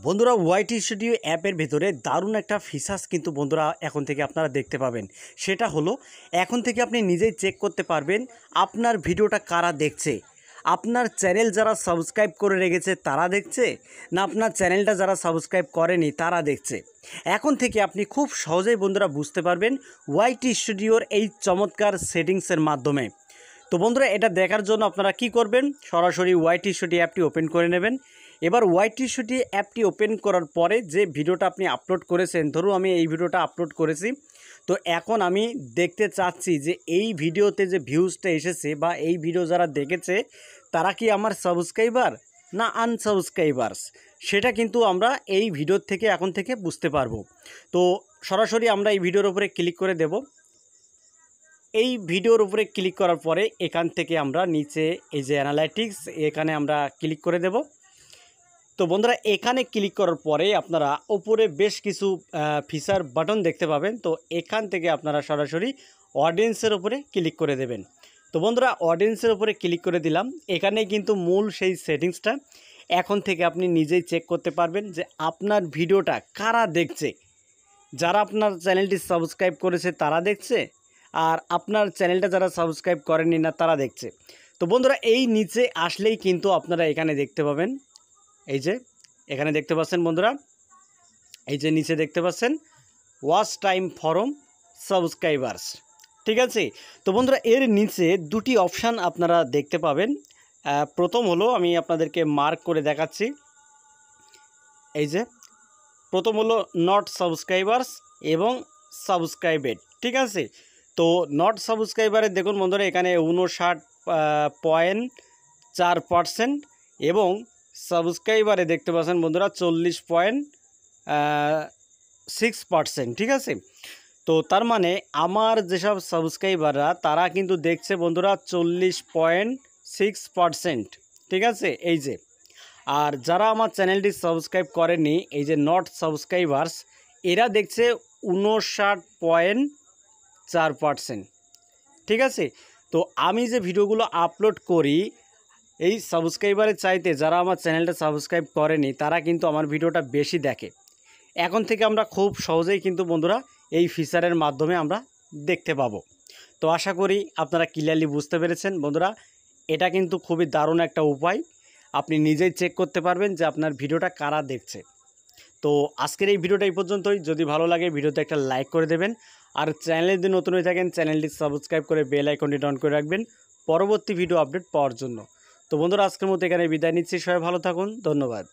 বন্ধুরা YT studio অ্যাপের ভেতরে দারুণ একটা ফিচার্স কিন্তু বন্ধুরা এখন থেকে আপনারা দেখতে পাবেন। সেটা হলো এখন থেকে আপনি নিজেই চেক করতে পারবেন আপনার ভিডিওটা কারা দেখছে। আপনার চ্যানেল যারা সাবস্ক্রাইব করে রেখেছে তারা দেখছে, না আপনার চ্যানেলটা যারা সাবস্ক্রাইব করেনি তারা দেখছে। এখন থেকে আপনি খুব সহজেই বন্ধুরা বুঝতে পারবেন ওয়াইটি স্টুডিওর এই চমৎকার সেটিংসের মাধ্যমে। তো বন্ধুরা এটা দেখার জন্য আপনারা কি করবেন, সরাসরি ওয়াইটি স্টুডিও অ্যাপটি ওপেন করে নেবেন। এবার ওয়াইটি স্টুডিও অ্যাপটি ওপেন করার পরে যে ভিডিওটা আপনি আপলোড করেছেন, ধরুন আমি এই ভিডিওটা আপলোড করেছি, তো এখন আমি দেখতে চাচ্ছি যে এই ভিডিওতে যে ভিউজটা এসেছে বা এই ভিডিও যারা দেখেছে তারা কি আমার সাবস্ক্রাইবার না আনসাবস্ক্রাইবার্স, সেটা কিন্তু আমরা এই ভিডিওর থেকে এখন থেকে বুঝতে পারবো। তো সরাসরি আমরা এই ভিডিওর উপরে ক্লিক করে দেব। এই ভিডিওর উপরে ক্লিক করার পরে এখান থেকে আমরা নিচে এই যে অ্যানালাইটিক্স, এখানে আমরা ক্লিক করে দেব। তো বন্ধুরা এখানে ক্লিক করার পরে আপনারা উপরে বেশ কিছু ফিচার বাটন দেখতে পাবেন। তো এখান থেকে আপনারা সরাসরি অডিয়েন্সের উপরে ক্লিক করে দেবেন। তো বন্ধুরা অডিয়েন্সের উপরে ক্লিক করে দিলাম। এখানে কিন্তু মূল সেই সেটিংসটা এখন থেকে আপনি নিজেই চেক করতে পারবেন যে আপনার ভিডিওটা কারা দেখছে। যারা আপনার চ্যানেলটি সাবস্ক্রাইব করেছে তারা দেখছে, আর আপনার চ্যানেলটা যারা সাবস্ক্রাইব করেনি না তারা দেখছে। তো বন্ধুরা এই নিচে আসলেই কিন্তু আপনারা এখানে দেখতে পাবেন, এই যে এখানে দেখতে পাচ্ছেন বন্ধুরা, এই যে নিচে দেখতে পাচ্ছেন ওয়াচ টাইম ফরম সাবস্ক্রাইবার্স, ঠিক আছে। তো বন্ধুরা এর নিচে দুটি অপশান আপনারা দেখতে পাবেন। প্রথম হলো আমি আপনাদেরকে মার্ক করে দেখাচ্ছি, এই যে প্রথম হলো নট সাবস্ক্রাইবার্স এবং সাবস্ক্রাইবেড, ঠিক আছে। তো নট সাবস্ক্রাইবারে দেখুন বন্ধুরা এখানে 59.4% এবং সাবস্ক্রাইবারে দেখতে পাচ্ছেন বন্ধুরা 40.6%, ঠিক আছে। তো তার মানে আমার যেসব সাবস্ক্রাইবাররা তারা কিন্তু দেখছে বন্ধুরা 40.6%, ঠিক আছে। এই যে আর যারা আমার চ্যানেলটি সাবস্ক্রাইব করেনি, এই যে নট সাবস্ক্রাইবার্স, এরা দেখছে 59.4%, ঠিক আছে। তো আমি যে ভিডিওগুলো আপলোড করি এই সাবস্ক্রাইবারের চাইতে যারা আমার চ্যানেলটা সাবস্ক্রাইব করেনি তারা কিন্তু আমার ভিডিওটা বেশি দেখে। এখন থেকে আমরা খুব সহজেই কিন্তু বন্ধুরা এই ফিচারের মাধ্যমে আমরা দেখতে পাবো। তো আশা করি আপনারা ক্লিয়ারলি বুঝতে পেরেছেন বন্ধুরা, এটা কিন্তু খুবই দারুণ একটা উপায়। আপনি নিজেই চেক করতে পারবেন যে আপনার ভিডিওটা কারা দেখছে। তো আজকের এই ভিডিওটা এই পর্যন্তই। যদি ভালো লাগে ভিডিওতে একটা লাইক করে দেবেন, আর চ্যানেলে যদি নতুন হয়ে থাকেন চ্যানেলটি সাবস্ক্রাইব করে বেল আইকনটি অন করে রাখবেন পরবর্তী ভিডিও আপডেট পাওয়ার জন্য। তো বন্ধুরা আজকের মতো এখানে বিদায় নিচ্ছি, সবাই ভালো থাকুন, ধন্যবাদ।